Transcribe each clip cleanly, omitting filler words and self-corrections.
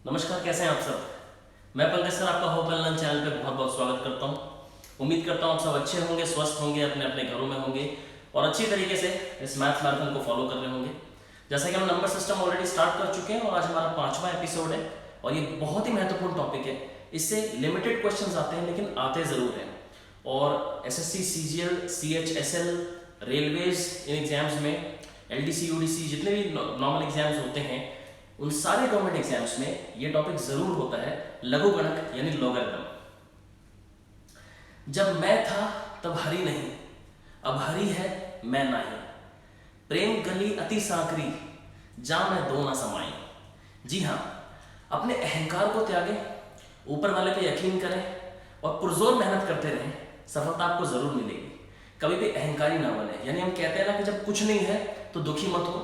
नमस्कार, कैसे हैं आप सब। मैं पंकज सर आपका होप एंड लर्न चैनल पे बहुत बहुत स्वागत करता हूं। उम्मीद करता हूं आप सब अच्छे होंगे, स्वस्थ होंगे, अपने अपने घरों में होंगे और अच्छी तरीके से इस मैथ मैराथन को फॉलो कर रहे होंगे। जैसा कि हम नंबर सिस्टम ऑलरेडी स्टार्ट कर चुके हैं और आज हमारा 5वां एपिसोड है और ये बहुत ही महत्वपूर्ण टॉपिक है। इससे लिमिटेड क्वेश्चंस आते हैं लेकिन आते ज़रूर हैं। और SSC, CGL, CHSL, railways in exams में, एलडीसी, यूडीसी जितने भी नॉर्मल एग्जाम्स होते हैं उन सारे गवर्नमेंट एग्जाम्स में ये टॉपिक जरूर होता है, लघुगणक यानी लॉगरिथम। जब मैं था तब हरी नहीं, अब हरी है मैं नहीं। प्रेम गली अति सांकरी, जा मैं दो ना समाई। जी हाँ, अपने अहंकार को त्यागें, ऊपर वाले पे यकीन करें और पुरजोर मेहनत करते रहें, सफलता आपको जरूर मिलेगी। कभी भी अहंकारी ना बने। यानी हम कहते हैं ना कि जब कुछ नहीं है तो दुखी मत हो,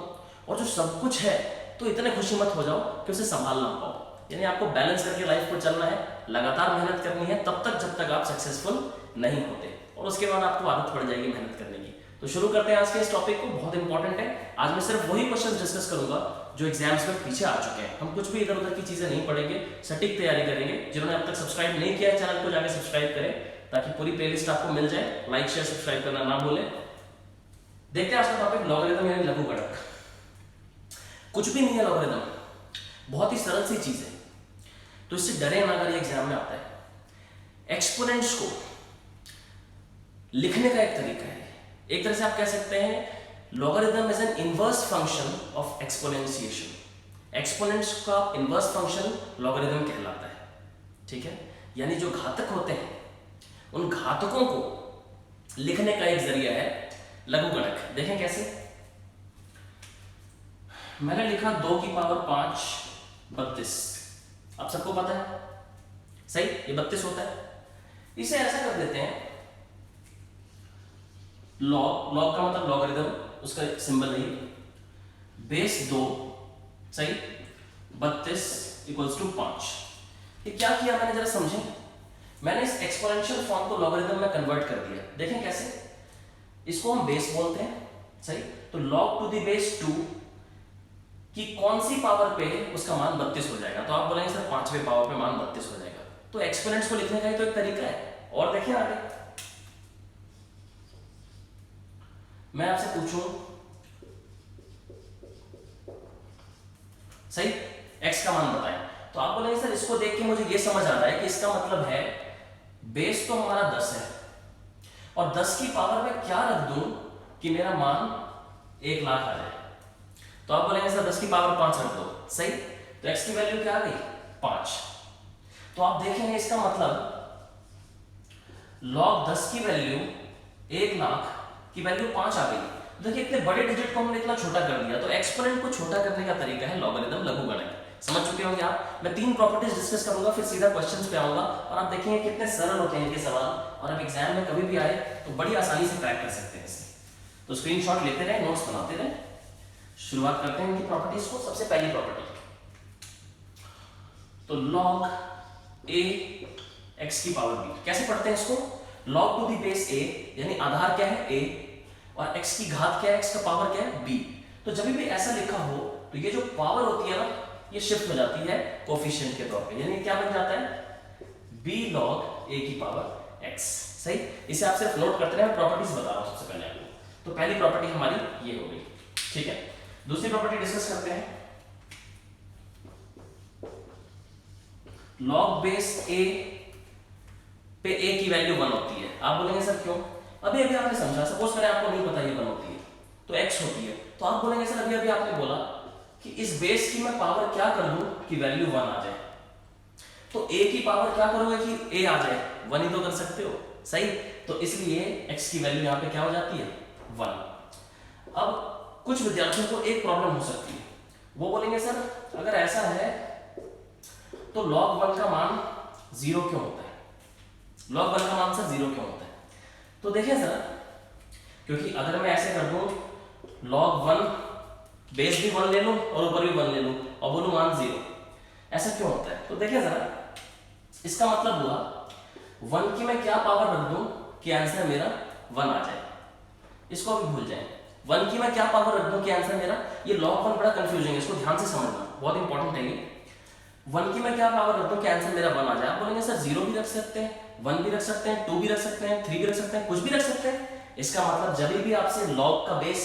और जो सब कुछ है तो इतने खुशी मत हो जाओ कि उसे संभाल ना पाओ। यानी आपको बैलेंस करके लाइफ को चलना है, लगातार मेहनत करनी है तब तक जब तक आप सक्सेसफुल नहीं होते, और उसके बाद आपको आदत पड़ जाएगी मेहनत करने की। तो शुरू करते हैं आज के इस टॉपिक को, बहुत इंपॉर्टेंट है। आज मैं सिर्फ वही क्वेश्चन डिस्कस करूंगा जो एग्जाम्स में पीछे आ चुके हैं। हम कुछ भी इधर उधर की चीजें नहीं पढ़ेंगे, सटीक तैयारी करेंगे। जिन्होंने अब तक सब्सक्राइब नहीं किया है चैनल को जाकर सब्सक्राइब करें ताकि पूरी प्लेलिस्ट आपको मिल जाए। लाइक शेयर सब्सक्राइब करना ना भूलें। देखते हैं आज का टॉपिक, लॉगरिथम यानी लघुगणक। कुछ भी नहीं है लॉगरिथम, बहुत ही सरल सी चीज है, तो इससे डरे ना अगर ये एग्जाम में आता है। एक्सपोनेंट्स को लिखने का एक तरीका है। एक तरह से आप कह सकते हैं logarithm is an inverse function of exponentiation. Exponents का इनवर्स फंक्शन लॉगरिथम कहलाता है, ठीक है। यानी जो घातक होते हैं उन घातकों को लिखने का एक जरिया है लघुगणक। देखें कैसे। मैंने लिखा 2 की पावर 5 32। आप सबको पता है सही, ये 32 होता है। इसे ऐसा कर देते हैं, लॉग, लॉग का मतलब लॉगरिथम, उसका सिंबल है बेस 2 सही, 32 इक्वल्स टू 5। ये क्या किया मैंने, जरा समझें। मैंने इस एक्सपोनेंशियल फॉर्म को लॉगरिथम में कन्वर्ट कर दिया। देखें कैसे। इसको हम बेस बोलते हैं सही, तो log टू द बेस 2 कि कौन सी पावर पे उसका मान 32 हो जाएगा। तो आप बोलेंगे सर 5वें पावर पे मान 32 हो जाएगा। तो एक्सपोनेंट्स को लिखने का ही तो एक तरीका है। और देखिए आगे, मैं आपसे पूछूं सही, x का मान बताएं, तो आप बोलेंगे सर इसको देख के मुझे ये समझ आ रहा है कि इसका मतलब है बेस तो हमारा 10 है और 10 की पावर में क्या रख दूं कि मेरा मान 1 लाख आ जाए। तो आप बोलेंगे सर 10 की पावर 5 रख दो, सही। तो x की वैल्यू क्या आ गई 5। तो आप देखेंगे इसका मतलब log 10 की वैल्यू 1 लाख की वैल्यू 5 आ गई। देखिए इतने बड़े डिजिट को हमने इतना छोटा कर दिया। तो एक्सपोनेंट को छोटा करने का तरीका है लॉगरिथम, लघुगणक। समझ चुके होंगे आप। मैं 3 प्रॉपर्टीज डिस्कस करूंगा, फिर सीधा क्वेश्चंस पे आऊंगा और आप देखेंगे कितने सरल होते हैं इनके सवाल, और आप एग्जाम में कभी भी आए तो बड़ी आसानी से क्रैक कर सकते हैं इसे। तो स्क्रीनशॉट लेते रहे, नोट्स बनाते रहे। शुरुआत करते हैं इनकी प्रॉपर्टीज को। सबसे पहली प्रॉपर्टी, तो log a x की पावर b। कैसे पढ़ते हैं इसको। log to the base a यानी आधार क्या है a, और x की घात क्या है, x का पावर क्या है b। तो जब भी ऐसा लिखा हो तो ये जो पावर होती है ना, ये शिफ्ट हो जाती है कोफिशिएंट के तौर पे। यानी क्या बन जाता है b log a की पावर x, सही। इसे आप सिर्फ नोट करते रहे, प्रॉपर्टीज बता रहा हूं सबसे पहले आपको। तो पहली प्रॉपर्टी हमारी ये हो गई, ठीक है। दूसरी प्रॉपर्टी डिस्कस करते हैं। log बेस a पे a की वैल्यू 1 होती है। आप बोलेंगे सर क्यों। अभी अभी आपने समझा, सपोज करें आपको नहीं पता ये 1 होती है तो x होती है। तो आप बोलेंगे सर अभी अभी आपने बोला कि इस बेस की मैं पावर क्या कर लूं कि वैल्यू 1 आ जाए। तो a की पावर क्या करोगे कि a आ जाए, 1 ही तो कर सकते हो, सही। तो इसलिए x की वैल्यू यहां पे क्या हो जाती है 1। अब कुछ विद्यार्थियों को एक प्रॉब्लम हो सकती है, वो बोलेंगे सर अगर ऐसा है तो log 1 का मान 0 क्यों होता है। log 1 का मान सर 0 क्यों होता है। तो देखिए सर, क्योंकि अगर मैं ऐसे कर दूं log 1 बेस भी 1 ले लूं और ऊपर भी 1 ले लूं और बोलूं मान 0, ऐसा क्यों होता है। तो देखिए जरा, इसका मतलब हुआ 1 की मैं क्या पावर रख दूं कि आंसर मेरा 1 आ जाए। इसको भी भूल जाए, 1 की मैं क्या पावर रख दूं कि आंसर मेरा, ये log 1 बड़ा कंफ्यूजिंग है, इसको ध्यान से समझना, बहुत इंपॉर्टेंट है ये। 1 की मैं क्या पावर रखता हूँ कि आंसर मेरा 1 आ जाए। आप बोलेंगे सर 0 भी रख सकते हैं, 1 भी रख सकते हैं, 2 भी रख सकते हैं, 3 भी रख सकते हैं, कुछ भी रख सकते हैं। इसका मतलब जब भी आपसे लॉग का बेस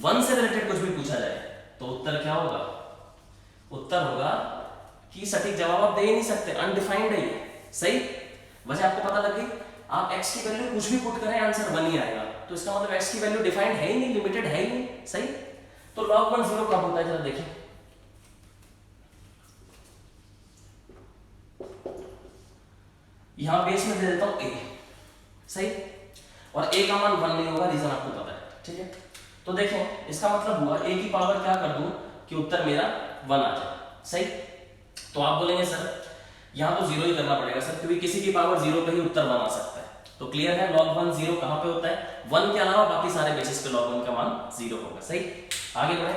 1 से रिलेटेड कुछ भी पूछा जाए तो उत्तर क्या होगा? उत्तर होगा कि सटीक जवाब आप दे ही नहीं सकते, अनडिफाइंड है ये। सही, वजह आपको पता लग गई। आप x की वैल्यू कुछ भी पुट करें आंसर 1 ही आएगा, तो इसका मतलब x की वैल्यू डिफाइंड है ही नहीं, लिमिटेड है ही नहीं। सही, तो log 1 0 कब होता है जरा देखें। यहां बेस में दे देता हूं a, सही, और a का मान 1 नहीं होगा, रीजन आपको पता है। ठीक है, तो देखें इसका मतलब हुआ a की पावर क्या कर दूं कि उत्तर मेरा 1 आ जाए। सही, तो आप बोलेंगे सर यहां तो 0 ही करना पड़ेगा सर, क्योंकि किसी की पावर 0 पे ही उत्तर 1 आ सकता है। तो क्लियर है, log 1 0 कहां पे होता है? 1 के अलावा बाकी सारे बेसिस पे log 1 का मान 0 होगा। सही, आगे बढ़े,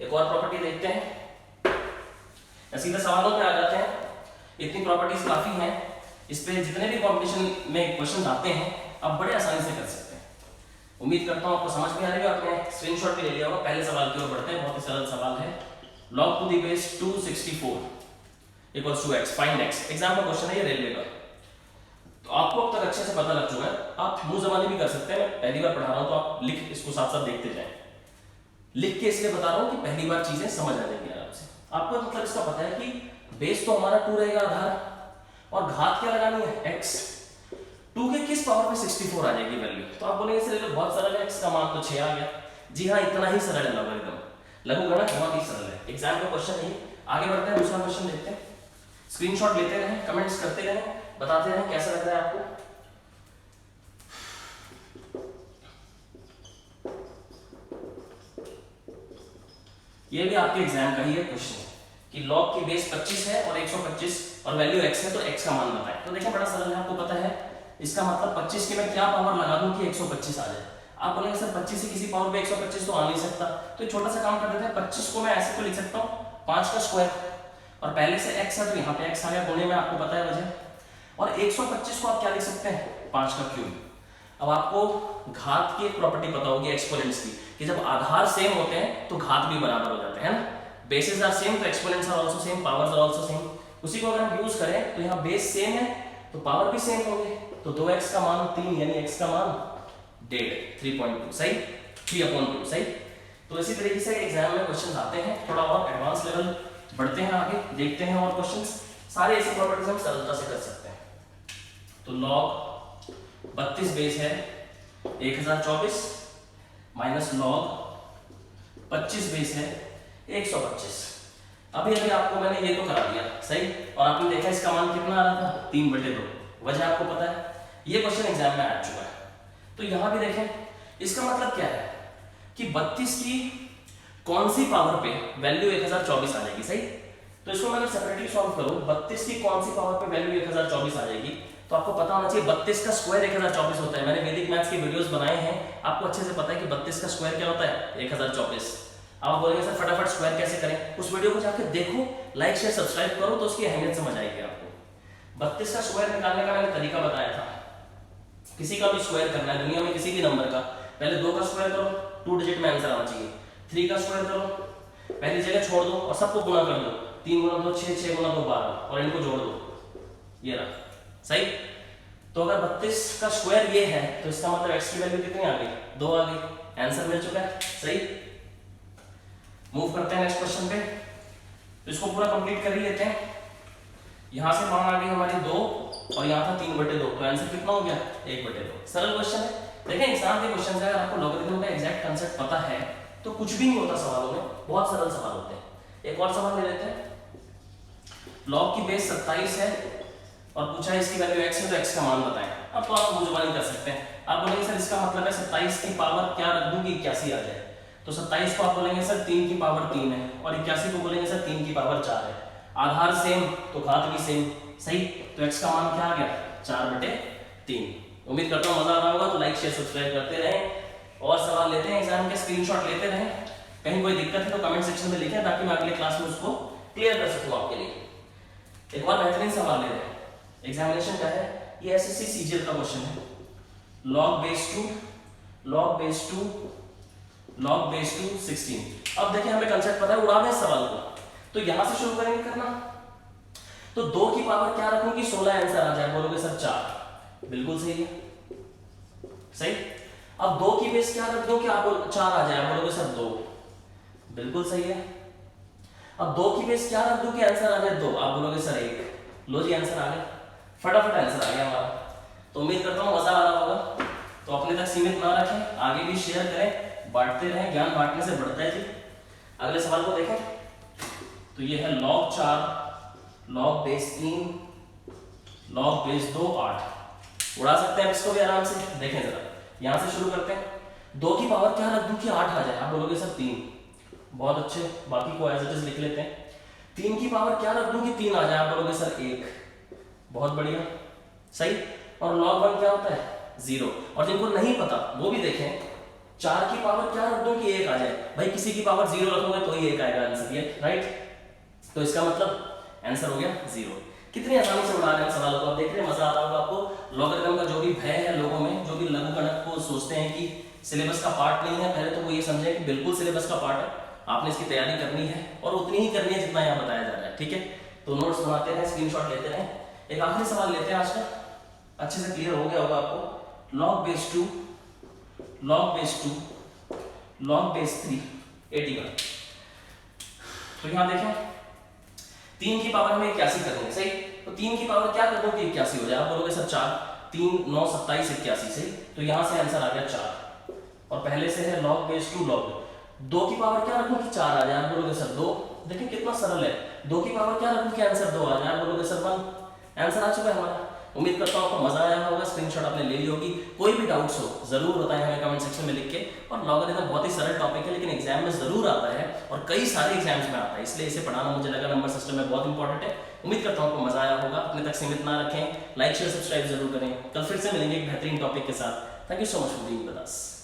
एक और प्रॉपर्टी देखते हैं। सीधे सवालों पे आ जाते हैं। इतनी प्रॉपर्टीज काफी हैं, इस पे जितने भी कॉम्पिटिशन में क्वेश्चन आते हैं आप बड़े आसानी से कर सकते हैं। उम्मीद करता हूं आपको समझ में आ रही है। आपने स्क्रीनशॉट भी ले लिया होगा। पहले सवाल की ओर बढ़ते हैं, बहुत ही सरल सवाल है। log to the base 264 equals to x, find x। Exam का क्वेश्चन है ये, रेलवे का। तो आपको अब तक अच्छे से पता लग चुका है, आप मुंह जबानी भी कर सकते हैं। मैं पहली बार पढ़ा रहा हूं तो आप लिख इसको साथ साथ देखते जाएं। लिख के इसलिए बता रहा हूं कि पहली बार चीजें समझ आ जाएंगी आराम से। आपको मतलब इसका पता है कि बेस तो हमारा 2 रहेगा आधार, और घात क्या लगानी है? x। 2 के किस पावर पे 64 आ जाएगी वैल्यू? तो आप बोलेंगे सर ये तो बहुत सरल है, x का मान तो 6 आ गया। जी हाँ, इतना ही सरल है लॉगरिथम, लघुगणक बहुत ही सरल है। एग्जाम का क्वेश्चन है। आगे बढ़ते हैं, दूसरा क्वेश्चन देखते हैं। स्क्रीनशॉट लेते रहें, कमेंट्स करते रहें, बताते रहें कैसा लग रहा है आपको। ये भी आपके एग्जाम का ही है क्वेश्चन कि log की बेस 25 है और 125 और वैल्यू x है, तो x का मान बताएं। तो देखिए बड़ा सरल है, आपको पता है इसका मतलब 25 की मैं क्या पावर लगा दूं कि 125 आ जाए। आप बोलेंगे सर 25 से किसी पावर पे 125 तो आ नहीं सकता, तो एक छोटा सा काम कर देते हैं। 25 को मैं ऐसे तो लिख सकता हूँ 5 का स्क्वायर, और पहले से x है तो यहाँ पे x आ गया गुणे में, आपको पता है वजह। और 125 को आप क्या लिख सकते हैं? 5 का क्यूब। अब आपको घात की एक प्रॉपर्टी पता होगी एक्सपोनेंट्स की, कि जब आधार सेम होते हैं तो घात भी बराबर हो जाते हैं ना। बेसिस आर सेम तो exponents are also same, powers are also same. उसी को अगर हम यूज करें तो यहाँ बेस सेम है तो पावर भी सेम होंगे, तो 2x का मान 3 यानी x का मान 1.5 3.2। सही, 3/2। सही, तो इसी तरीके से एग्जाम में क्वेश्चन आते हैं। थोड़ा और एडवांस लेवल बढ़ते हैं, आगे देखते हैं और क्वेश्चंस। सारे ऐसी प्रॉपर्टीज हम सरलता से कर सकते हैं। तो log 32 बेस है 1024 माइनस log 25 बेस है 125। अभी आपको मैंने ये तो करा दिया, सही, और आपने देखा इसका मान कितना आ रहा था? 3/2। वजह आपको पता है, ये क्वेश्चन एग्जाम में आ चुका है। तो यहां भी देखें, इसका मतलब क्या है कि 32 की कौन सी पावर पे वैल्यू 1024 आ जाएगी। सही, तो इसको मैं अगर सेपरेटली सॉल्व करूं, 32 की कौन सी पावर पे वैल्यू 1024 आ जाएगी, तो आपको पता होना चाहिए 32 का स्क्वायर 1024 होता है। मैंने वैदिक मैथ्स की वीडियोस बनाए हैं, आपको अच्छे से पता है कि 32 का स्क्वायर क्या होता है? 1024। आप बोलेंगे सर फटाफट स्क्वायर कैसे करें? उस वीडियो को जाकर देखो, लाइक शेयर सब्सक्राइब करो तो उसकी अहमियत समझ आएगी आपको। 32 का स्क्वायर निकालने का मैंने तरीका बताया था। किसी का भी स्क्वायर करना है दुनिया में, किसी भी नंबर का, पहले 2 का स्क्वायर करो, 2 डिजिट में आंसर आना चाहिए। 3 का स्क्वायर करो, पहली जगह छोड़ दो और सबको गुणा कर दो। 3 गुणा 2 6, 6 गुणा 2 12, और इनको जोड़ दो, ये रहा। सही, तो अगर 32 का स्क्वायर ये है तो इसका मतलब x की वैल्यू कितनी आ गई? 2 आ गई। आंसर मिल चुका है। सही, मूव करते हैं नेक्स्ट क्वेश्चन पे। तो इसको पूरा कंप्लीट कर ही लेते हैं। यहां से मान आ गई हमारी 2 और यहाँ था 3/2, तो आंसर कितना हो गया? 1/2। सरल क्वेश्चन है। देखिए एग्जाम के क्वेश्चन है, अगर आपको लॉगरिथम का एग्जैक्ट कांसेप्ट पता है तो कुछ भी नहीं होता सवालों में, बहुत सरल सवाल होते हैं। एक और सवाल ले लेते हैं। लॉग की बेस 27 है और पूछा है इसकी वैल्यू x है तो x का मान बताएं। अब तो आप मुंह कर सकते हैं। आप बोलेंगे सर इसका मतलब है 27 की पावर क्या रख दूं कि 81 आ जाए, तो 27 को आप बोलेंगे सर 3 की पावर 3 है, और 81 को बोलेंगे सर 3 की पावर 4 है। आधार सेम तो घात भी सेम। सही, तो x का मान क्या आ गया? 4/3। उम्मीद करता हूँ मजा आ रहा होगा, तो लाइक शेयर सब्सक्राइब करते रहें और सवाल लेते हैं, एग्जाम के स्क्रीनशॉट लेते रहें। कहीं कोई दिक्कत है तो कमेंट सेक्शन में लिखें ताकि मैं अगले क्लास में उसको क्लियर कर सकूँ आपके लिए। एक और बेहतरीन सवाल ले रहे हैं, एग्जामिनेशन का है, ये एसएससी सीजीएल का क्वेश्चन है। log base 2 16। अब देखिए हमें कंसेप्ट पता है, उड़ा दें सवाल को। तो यहां से शुरू करेंगे करना। तो 2 की पावर क्या रखूं कि 16 आंसर आ जाए? बोलोगे सर 4, बिल्कुल सही है, सही। अब 2 की बेस क्या रख दो कि आप 4 आ जाए? बोलोगे सर 2, बिल्कुल सही है। अब 2 की बेस क्या रख दूं कि आंसर आ जाए 2? आप बोलोगे सर 1। लो जी आंसर आ गया, फटाफट आंसर आ गया हमारा। तो उम्मीद करता हूं मजा आ रहा होगा। तो अपने तक सीमित ना रखें, आगे भी शेयर करें, बांटते रहें, ज्ञान बांटने से बढ़ता है जी। अगले सवाल को देखें। तो ये है log 4 log base 3 log base 2 8। उड़ा सकते हैं इसको भी आराम से। देखें जरा, यहां से शुरू करते हैं। 2 की पावर क्या रख दूं कि 8 आ जाए? आप बोलोगे सर 3, बहुत अच्छे, बाकी को एज इट इज लिख लेते हैं। 3 की पावर क्या रख दूं कि 3 आ जाए? आप बोलोगे सर 1, बहुत बढ़िया, सही। और log 1 क्या होता है? 0। और जिनको नहीं पता वो भी देखें, 4 की पावर क्या रख दूं कि 1 आ जाए? भाई किसी की पावर 0 रखोगे तो ही 1 आएगा आंसर, ये राइट। तो इसका मतलब आंसर हो गया 0। कितनी आसानी से उड़ा रहे हैं सवाल को, आप देख रहे हैं, मजा आ रहा होगा आपको। लॉगरिथम का जो भी भय है लोगों में, जो भी लघुगणक को सोचते हैं कि सिलेबस का पार्ट नहीं है, पहले तो वो ये समझे कि बिल्कुल सिलेबस का पार्ट है। आपने इसकी तैयारी करनी है और उतनी ही करनी है जितना यहाँ बताया जा रहा है, ठीक है। तो नोट्स बनाते रहे, स्क्रीनशॉट लेते रहे। एक आखिरी सवाल लेते हैं आज का, अच्छे से क्लियर हो गया होगा आपको। log base 2 log base 2 log base 3 81। तो यहां देखें, 3 की पावर हमें 81 करनी है, सही। तो 3 की पावर क्या कर दो कि 81 हो जाए? आप बोलोगे सर 4, 3 9 27 81, सही। तो यहां से आंसर आ गया 4। और पहले से है log बेस 2 log 2 की पावर क्या रखूं कि 4 आ जाए? आप बोलोगे सर 2। देखिए कितना सरल है। 2 की पावर क्या रखूं कि आंसर 2 आ जाए? आप बोलोगे सर 1। आंसर आ चुका है हमारा। उम्मीद करता हूं आपको मजा आया होगा, स्क्रीनशॉट आपने ले ली होगी। कोई भी डाउट्स हो जरूर बताएं हमें कमेंट सेक्शन में लिख के। और लॉगरिथम बहुत ही सरल टॉपिक है, लेकिन एग्जाम में जरूर आता है और कई सारे एग्जाम्स में आता है, इसलिए इसे पढ़ाना मुझे लगा नंबर सिस्टम में बहुत इंपॉर्टेंट है। उम्मीद करता हूं आपको मजा आया होगा। अपने तक सीमित ना रखें, लाइक शेयर सब्सक्राइब जरूर करें। कल फिर से मिलेंगे एक बेहतरीन टॉपिक के साथ। Thank you so much for being with us.